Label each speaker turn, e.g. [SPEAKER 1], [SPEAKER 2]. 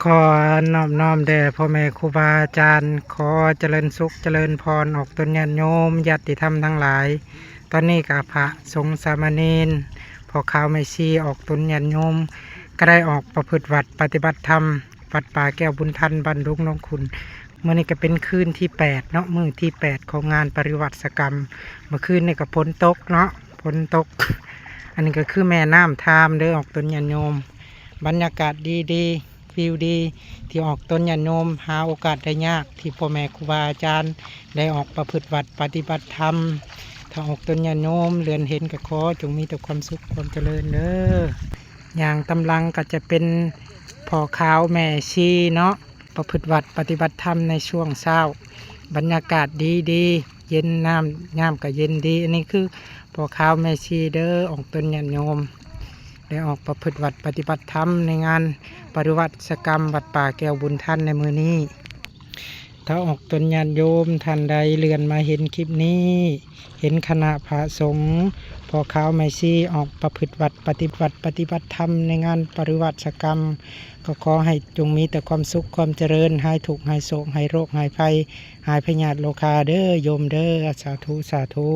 [SPEAKER 1] ขอน้อมแด่พ่อแม่ครูบาอาจารย์ขอเจริญสุขเจริญพรออกตนญาติโยมญาติธรรมทั้งหลาย ตอนนี้กับพระสงฆ์สามเณรพอข่าวไม่ชีออกตนญาติโยมก็ได้ออกประพฤติวัดปฏิบัติธรรมวัดป่าแก้วบุญทันบ้านดุงน้องขุนเมื่อนี้ก็เป็นคืนที่8เนาะมื้อที่8ของงานปริวัติกรรมเมื่อคืนนี่ก็ฝนตกเนาะฝนตก อันนี้ก็คือแม่น้ำทามเด้อออกตนญาติโยมบรรยากาศดีวิวดีที่ออกต้นญาติโยมหาโอกาสได้ยากที่พ่อแม่ครูบาอาจารย์ได้ออกประพฤติวัดปฏิบัติธรรมถ้าออกต้นญาติโยมเรือนเห็นก็ขอจงมีแต่ความสุขความเจริญเด้ออย่างตำลังก็จะเป็นพ่อขาวแม่ชีเนาะประพฤติวัดปฏิบัติธรรมในช่วงเช้าบรรยากาศดีเย็นน้ำก็เย็นดีอันนี้คือพ่อขาวแม่ชีเด้อออกต้นญาติโยมได้ออกประพฤติวัดปฏิบัติธรรมในงานปริวัติกรรมวัดป่าแก้วบุญทันในมือนี้ถ้าออกตนญาติโยมท่านใดเลื่อนมาเห็นคลิปนี้ เห็นคณะพระสงฆ์พอขาวไม่ชีออกประพฤติวัดปฏิบัติธรรมในงานปริวัติกรรมก็ขอให้จงมีแต่ความสุขความเจริญหายทุกข์หายโศกหายโรคหายภัยหายพยาธิโรคาเด้อโยมเด้อสาธุ